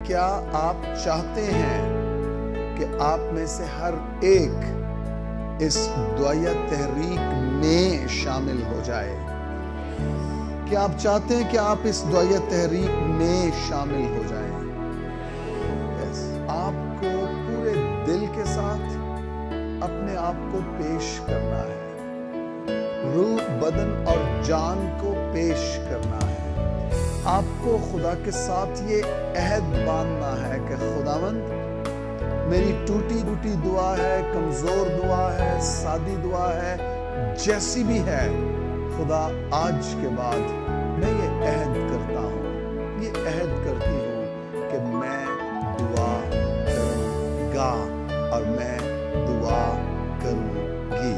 क्या आप चाहते हैं कि आप में से हर एक इस दुआया तहरीक में शामिल हो जाए? क्या आप चाहते हैं कि आप इस दुआया तहरीक में शामिल हो जाएं? यस, आपको पूरे दिल के साथ अपने आप को पेश करना है, रूह, बदन और जान को पेश करना है। आपको खुदा के साथ ये अहद बांधना है कि खुदावंद, मेरी टूटी टूटी दुआ है, कमजोर दुआ है, सादी दुआ है, जैसी भी है, खुदा आज के बाद मैं ये अहद करता हूँ, ये अहद करती हूँ कि मैं दुआ करूँगा और मैं दुआ करूँगी।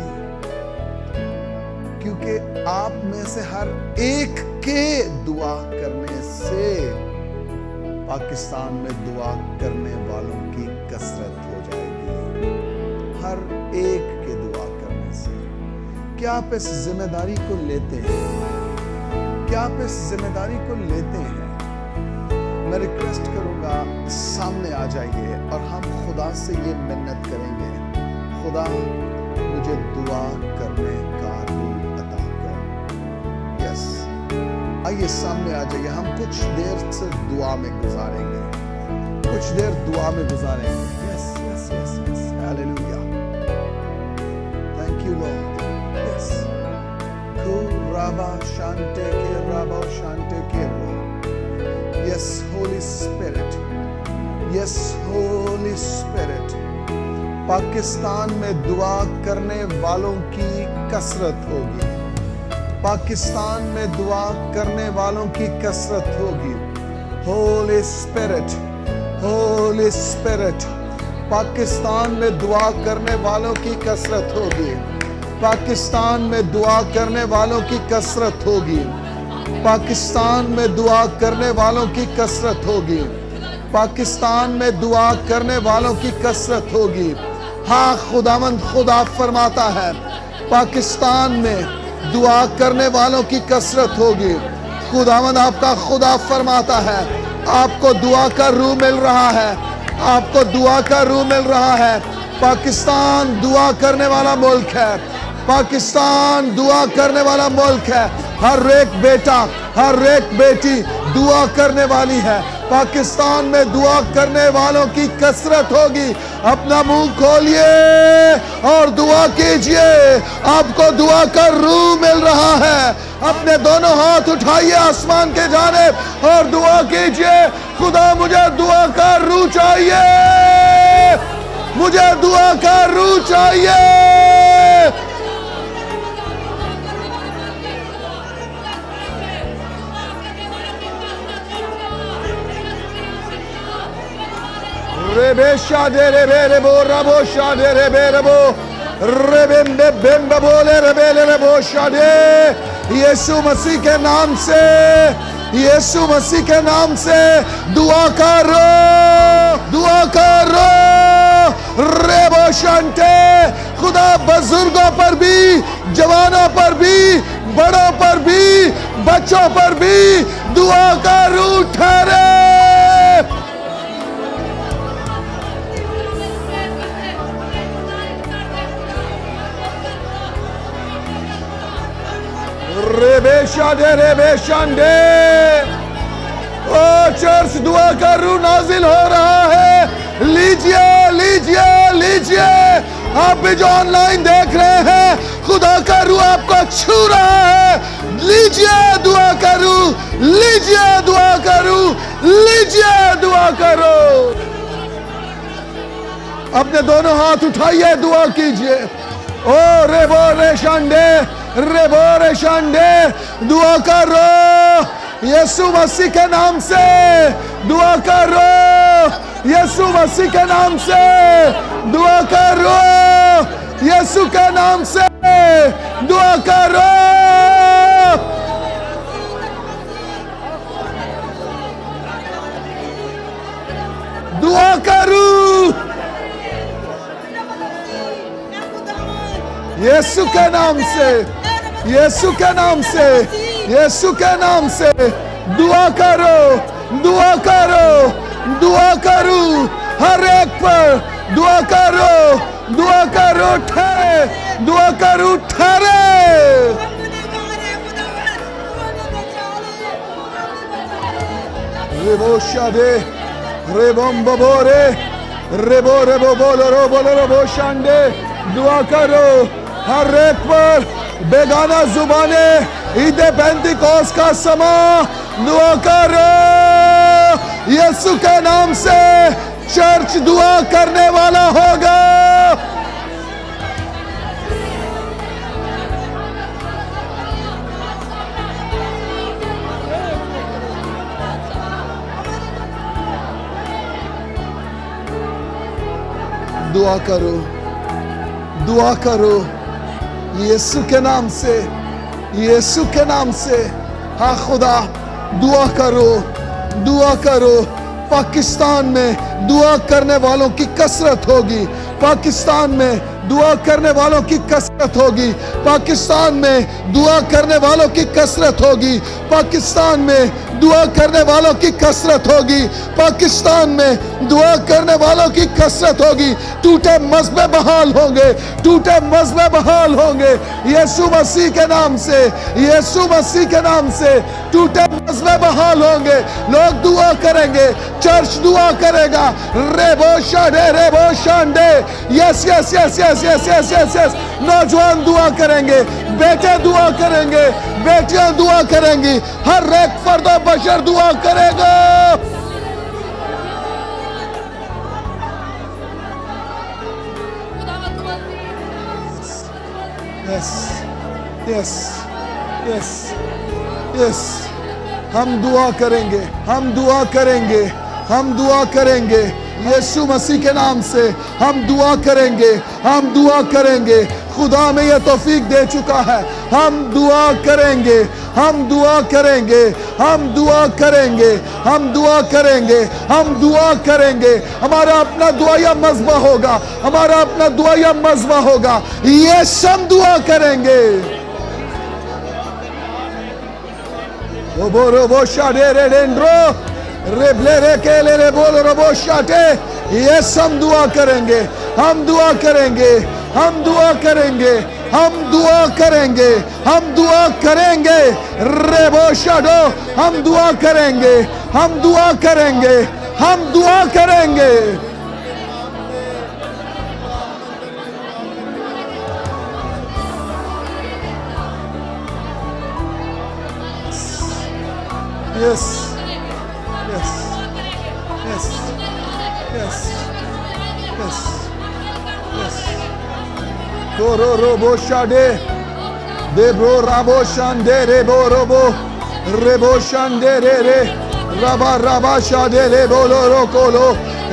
क्योंकि आप में से हर एक के दुआ करने से पाकिस्तान में दुआ करने वालों की कसरत हो जाएगी। हर एक के दुआ करने से। क्या आप इस जिम्मेदारी को लेते हैं? क्या आप इस जिम्मेदारी को लेते हैं? मैं रिक्वेस्ट करूंगा, सामने आ जाइए और हम खुदा से ये मिन्नत करेंगे, खुदा मुझे दुआ करने का रूह अता कर। यस, आइए सामने आ जाइए। हम कुछ देर से दुआ में गुजारेंगे, कुछ देर दुआ में गुजारेंगे। Yes yes yes yes, hallelujah, thank you Lord. Yes, शांते के yes Holy Spirit, yes Holy Spirit. Pakistan में दुआ करने वालों की कसरत होगी, पाकिस्तान में दुआ करने वालों की कसरत होगी। होली स्पिरिट, होली स्पिरिट, पाकिस्तान में दुआ करने वालों की कसरत होगी, पाकिस्तान में दुआ करने वालों की कसरत होगी, पाकिस्तान में दुआ करने वालों की कसरत होगी, पाकिस्तान में दुआ करने वालों की कसरत होगी। हाँ खुदावंद, खुदा फरमाता है पाकिस्तान में दुआ करने वालों की कसरत होगी। खुदावंद आपका खुदा फरमाता है आपको दुआ का रूह मिल रहा है, आपको दुआ का रूह मिल रहा है। पाकिस्तान दुआ करने वाला मुल्क है, पाकिस्तान दुआ करने वाला मुल्क है। हर एक बेटा, हर एक बेटी दुआ करने वाली है। पाकिस्तान में दुआ करने वालों की कसरत होगी। अपना मुंह खोलिए और दुआ कीजिए, आपको दुआ का रूह मिल रहा है। अपने दोनों हाथ उठाइए आसमान के जानिब और दुआ कीजिए, खुदा मुझे दुआ का रूह चाहिए, मुझे दुआ का रूह चाहिए। रेबे शादे रेबे रेबो रबो शादे रेबे रबो रेबे बेम्ब बोले रेबे रेबो शादे। यीशु मसीह के नाम से, यीशु मसीह के नाम से दुआ करो, दुआ करो। रेबो शांते, खुदा बुजुर्गों पर भी, जवानों पर भी, बड़ों पर भी, बच्चों पर भी दुआ का रूह ठहरे। रेबे शादे रेबे शांडे। ओ चर्च, दुआ का रूह नाजिल हो रहा है। लीजिए लीजिए लीजिए, आप भी जो ऑनलाइन देख रहे हैं, खुदा का रूह आपको छू रहा है। लीजिए दुआ का रूह, लीजिए दुआ का रूह, लीजिए दुआ करो। अपने दोनों हाथ उठाइए, दुआ कीजिए। ओ रेबो रे शांडे, रेबो रे शांडे, दुआ करो यीशु मसीह के नाम से, दुआ करो यीशु मसीह के नाम से, दुआ करो यीशु के नाम से, दुआ करो। दुआ करो यीशु के नाम से, यीशु के नाम से, यीशु के नाम से दुआ करो, दुआ करो। दुआ करूं, हर एक पर दुआ करो, दुआ करो, ठहरे, दुआ करूं, ठहरे। रेबो शादे, रेबोम बबोरे, रेबो रेबो बोलो रो बोलो रो बो शांडे। दुआ करो हर एक पर, बेगाना जुबाने, ईदे पेंतिकोस का समा, दुआ करो यीशु के नाम से। चर्च दुआ करने वाला होगा। दुआ करो, दुआ करो यीशु के नाम से, यीशु के नाम से। हाँ खुदा, दुआ करो, दुआ करो। पाकिस्तान में दुआ करने वालों की कसरत होगी, पाकिस्तान में दुआ करने वालों की कसरत होगी, पाकिस्तान में दुआ करने वालों की कसरत होगी, पाकिस्तान में दुआ करने वालों की कसरत होगी, पाकिस्तान में दुआ करने वालों की कसरत होगी। टूटे मज़हब बहाल होंगे, टूटे मज़हब बहाल होंगे यीशु मसीह के नाम से, यीशु मसीह के नाम से टूटे मज़हब बहाल होंगे। लोग दुआ करेंगे, चर्च दुआ करेगा। रेबो शाडे, रेबो शांडे। Yes yes yes yes yes yes yes yes. नौजवान दुआ करेंगे, बेटे दुआ करेंगे, बेटियां दुआ करेंगी, हर एक फर्द बशर दुआ करेगा। Yes yes yes yes. हम दुआ करेंगे, हम दुआ करेंगे, हम दुआ करेंगे यीशु मसीह के नाम से। हम दुआ करेंगे, हम दुआ करेंगे। खुदा में यह तौफीक दे चुका है। हम दुआ करेंगे, हम दुआ करेंगे, हम दुआ करेंगे, हम दुआ करेंगे, हम दुआ करेंगे। हमारा अपना दुआया मज़बा होगा, हमारा अपना दुआया मज़बा होगा। ये हम दुआ करेंगे। वो बोरो वो शाडे रे डेंड्रो रेबले रे केले रे बोलो रो वो शाटे। ये हम दुआ करेंगे, हम दुआ करेंगे, हम दुआ करेंगे, हम दुआ करेंगे, हम दुआ करेंगे। रेबो शाडो, हम दुआ करेंगे, हम दुआ करेंगे, हम दुआ करेंगे। Yes yes yes yes yes yes. कोरो रोबो शाडे देब्रो राबो शांडे रेबो रोबो रेबो शांडे रे रे राबा राबा शाडे रे बोलो रो कोलो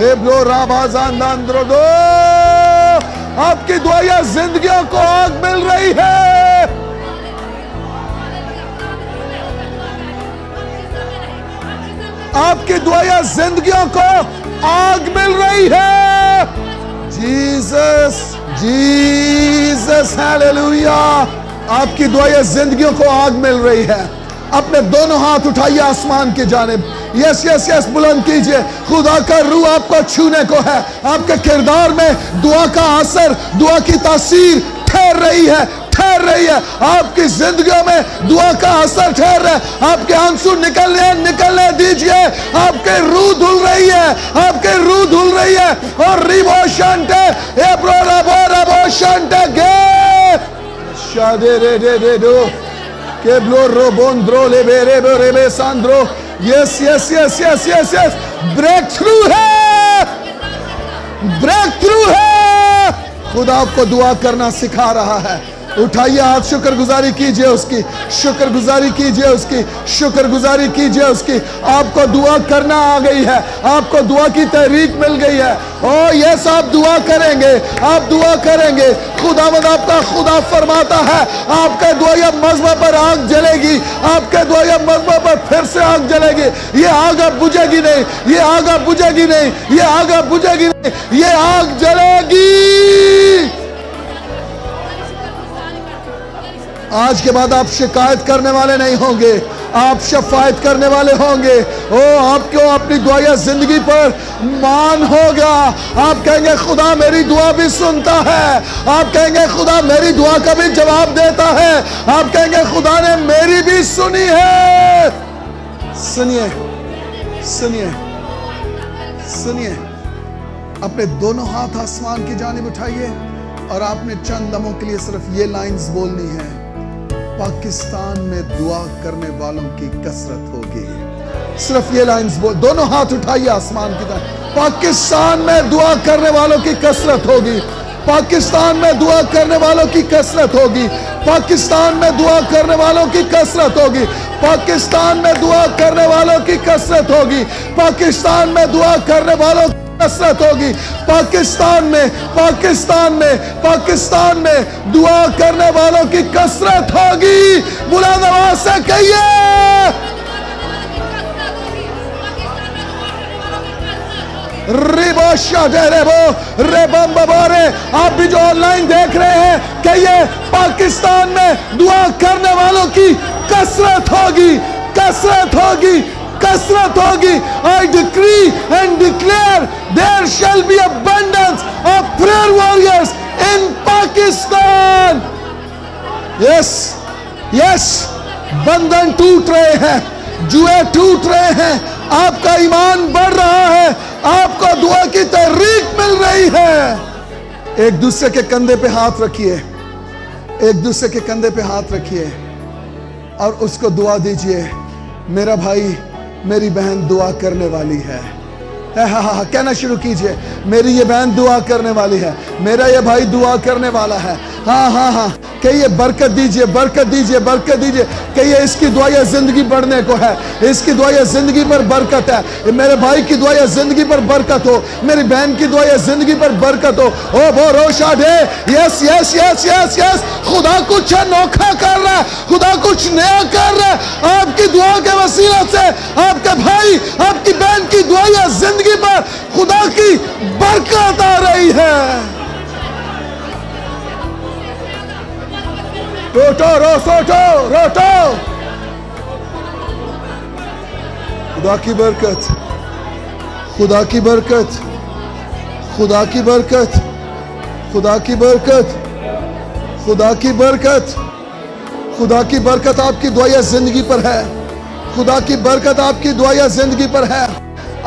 एब्रो राबा जानदांद्रो दो। आपकी दुआया जिंदगियों को आग मिल रही है। आपकी दुआया जिंदगियों को आग मिल रही है। Jesus Jesus hallelujah. आपकी दुआया जिंदगियों को आग मिल रही है। अपने दोनों हाथ उठाइए आसमान की जानिब। यस यस यस बुलंद कीजिए। खुदा का रूह आपको छूने को है। आपके किरदार में दुआ का असर, दुआ की तासीर ठहर रही है, ठहर रही है। आपकी जिंदगियों में दुआ का असर ठहर रहा है। आपके आंसू निकलने दीजिए। आपके रूह धुल रही है, आपके रूह धुल रही है। और रिबो शांटे एब्रो रबो रबो शांटे गे शादे रे रे रे दो केब्लो रोबोंद्रो ले बेरे बेरे बे सांद्रो। Yes yes yes yes yes yes. Breakthrough है, ब्रेक थ्रू है। खुदा आपको दुआ करना सिखा रहा है। उठाइए हाथ, शुक्रगुजारी कीजिए उसकी, शुक्रगुजारी कीजिए उसकी, शुक्रगुजारी कीजिए उसकी। आपको दुआ करना आ गई है, आपको दुआ की तहरीक मिल गई है। ओ यस, आप दुआ करेंगे, आप दुआ करेंगे। खुदावंद आपका खुदा फरमाता है आपके दुआया मज़बा पर आग जलेगी, आपके दुआया मज़बा पर फिर से आग जलेगी। ये आग अब बुझेगी नहीं, ये आग अब बुझेगी नहीं, ये आग अब बुझेगी नहीं, ये आग जलेगी। आज के बाद आप शिकायत करने वाले नहीं होंगे। आप शफायत करने वाले होंगे। ओ आपको अपनी दुआया जिंदगी पर मान होगा। आप कहेंगे खुदा मेरी दुआ भी सुनता है। आप कहेंगे खुदा मेरी दुआ का भी जवाब देता है। आप कहेंगे खुदा ने मेरी भी सुनी है। सुनिए सुनिए सुनिए, अपने दोनों हाथ आसमान की जानिब उठाइए और आपने चंद लम्हों के लिए सिर्फ ये लाइंस बोलनी है। पाकिस्तान में दुआ करने वालों की कसरत होगी। सिर्फ ये लाइंस बोल, दोनों हाथ उठाइए आसमान की तरफ। पाकिस्तान में दुआ करने वालों की कसरत होगी। पाकिस्तान में दुआ करने वालों की कसरत होगी। पाकिस्तान में दुआ करने वालों की कसरत होगी। पाकिस्तान में दुआ करने वालों की कसरत होगी। पाकिस्तान में दुआ करने वालों की कसरत होगी। पाकिस्तान में दुआ करने वालों की कसरत होगी। बुलंद आवाज से कहिए, आप भी जो ऑनलाइन देख रहे हैं, कहिए पाकिस्तान में दुआ करने वालों की कसरत होगी, कसरत होगी, कसरत होगी। I decree and declare there shall be abundance of prayer warriors in Pakistan. Yes, yes, बंधन टूट रहे हैं, जुए टूट रहे हैं, आपका ईमान बढ़ रहा है, आपको दुआ की तहरीक मिल रही है। एक दूसरे के कंधे पे हाथ रखिए, एक दूसरे के कंधे पे हाथ रखिए और उसको दुआ दीजिए, मेरा भाई मेरी बहन दुआ करने वाली है। हाँ, कहना शुरू कीजिए, मेरी ये बहन दुआ करने वाली है, मेरा ये भाई दुआ करने वाला है। हाँ हाँ हाँ, कहिए बरकत दीजिए, बरकत दीजिए, बरकत दीजिए। कहिए इसकी दुआ जिंदगी बढ़ने को है, इसकी दुआ जिंदगी पर बरकत है। मेरे भाई की दुआ जिंदगी पर बरकत हो, मेरी बहन की दुआ जिंदगी पर बरकत हो। ओ वो रोशा दे, yes yes yes yes yes, खुदा कुछ अनोखा कर रहा है, खुदा कुछ नया कर रहा है। आपकी दुआ के वसीला से आपका भाई, आपकी बहन की दुआ जिंदगी पर खुदा की बरकत आ रही है। रोटो रोसोटो रोटो, खुदा की बरकत, खुदा की बरकत, खुदा की बरकत, खुदा की बरकत, खुदा की बरकत, खुदा की बरकत आपकी दुआ जिंदगी पर है। खुदा की बरकत आपकी दुआ जिंदगी पर है।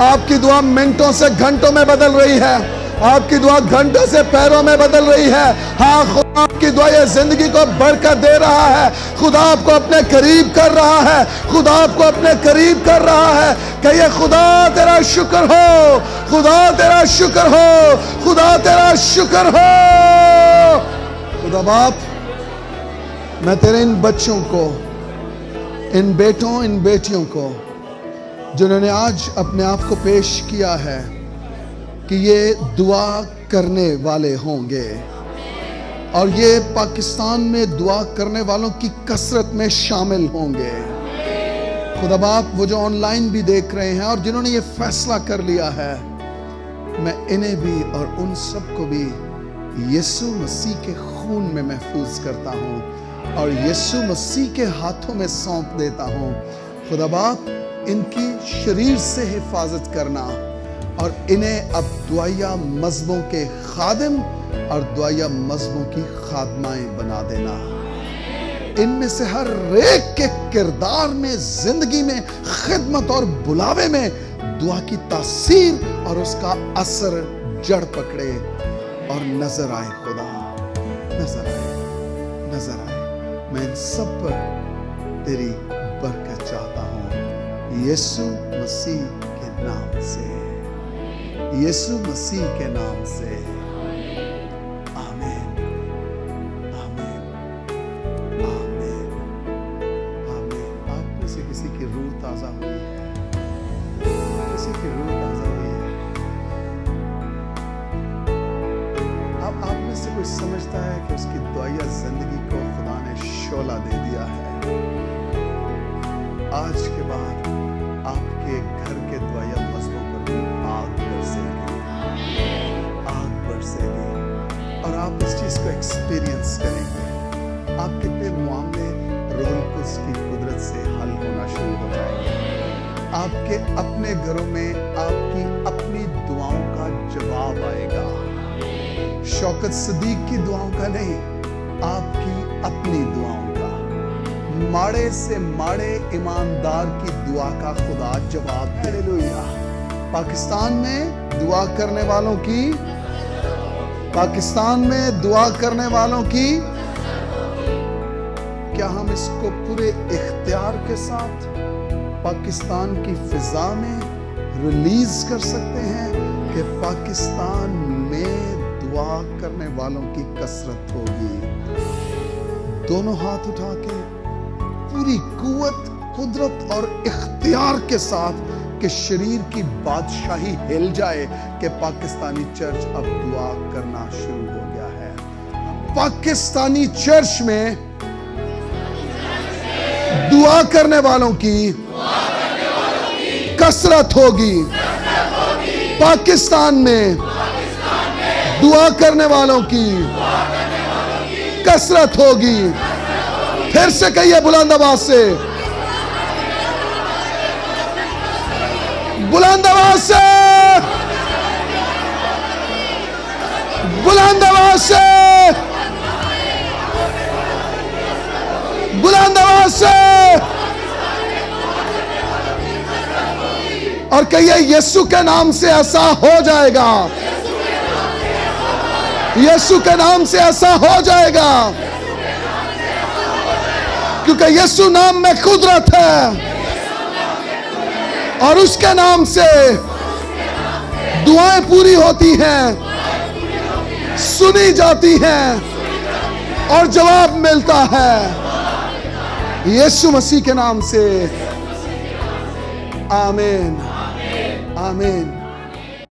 आपकी दुआ मिनटों से घंटों में बदल रही है, आपकी दुआ घंटों से पैरों में बदल रही है। हाँ, खुदा आपकी दुआ जिंदगी को बरकत दे रहा है। खुदा आपको अपने करीब कर रहा है, खुदा आपको अपने करीब कर रहा है। कहिए खुदा तेरा शुक्र हो, खुदा तेरा शुक्र हो, खुदा तेरा शुक्र हो। खुदा बाप, मैं तेरे इन बच्चों को, इन बेटों, इन बेटियों को जिन्होंने आज अपने आप को पेश किया है कि ये दुआ करने वाले होंगे और ये पाकिस्तान में दुआ करने वालों की कसरत में शामिल होंगे। खुदा बाप, वो जो ऑनलाइन भी देख रहे हैं और जिन्होंने ये फैसला कर लिया है, मैं इन्हें भी और उन सबको भी यीशु मसीह के खून में महफूज करता हूँ और यीशु मसीह के हाथों में सौंप देता हूँ। खुदा बाप, इनकी शरीर से हिफाजत करना और इन्हें अब दुआया मज़हबों के खादिम और दुआया मज़हबों की खादमाएं बना देना। इनमें से हर एक के किरदार में, जिंदगी में, खिदमत और बुलावे में दुआ की तासीर और उसका असर जड़ पकड़े और नजर आए। खुदा नजर आए, नजर आए। मैं इन सब पर तेरी बरकत चाहता हूँ यीशु मसीह के नाम से, यीशु मसीह के नाम से। आमीन, आमीन, आमीन, आमीन। आप में से किसी की रूह ताजा हुई है, किसी की रूह ताजा हुई है। अब आप में से कोई समझता है कि उसकी दुआया जिंदगी को खुदा ने शोला दे दिया है। आज के बाद आपके घर के दुआया मज़हबों पर भी आग बरसेगी, आग बरसेगी और आप इस चीज को एक्सपीरियंस करेंगे। आप कितने मामले रूहुल कुद्स की कुदरत से हल होना शुरू हो जाएंगे। आपके अपने घरों में आपकी अपनी दुआओं का जवाब आएगा। शौकत सदीक की दुआओं का नहीं, आपकी अपनी दुआओं का। माड़े से माड़े ईमानदार की दुआ का खुदा जवाब है। हालेलुया। पाकिस्तान में दुआ करने वालों की, पाकिस्तान में दुआ करने वालों की, क्या हम इसको पूरे इख्तियार के साथ पाकिस्तान की फिजा में रिलीज कर सकते हैं कि पाकिस्तान में दुआ करने वालों की कसरत होगी। दोनों हाथ उठा के पूरी कुव्वत, कुदरत और इख्तियार के साथ कि शरीर की बादशाही हिल जाए कि पाकिस्तानी चर्च अब दुआ करना शुरू हो गया है। पाकिस्तानी चर्च में दुआ करने वालों की कसरत होगी। पाकिस्तान में दुआ करने वालों की कसरत होगी। फिर से कहिए बुलंद आवाज से, बुलंद आवाज से, बुलंद आवाज से, बुलंद आवाज से। और कहिए यीशु के नाम से ऐसा हो जाएगा, यीशु के नाम से ऐसा हो जाएगा, क्योंकि यीशु नाम में कुदरत है और उसके नाम से दुआएं पूरी होती हैं, सुनी जाती हैं और जवाब मिलता है। यीशु मसीह के नाम से आमीन, आमीन।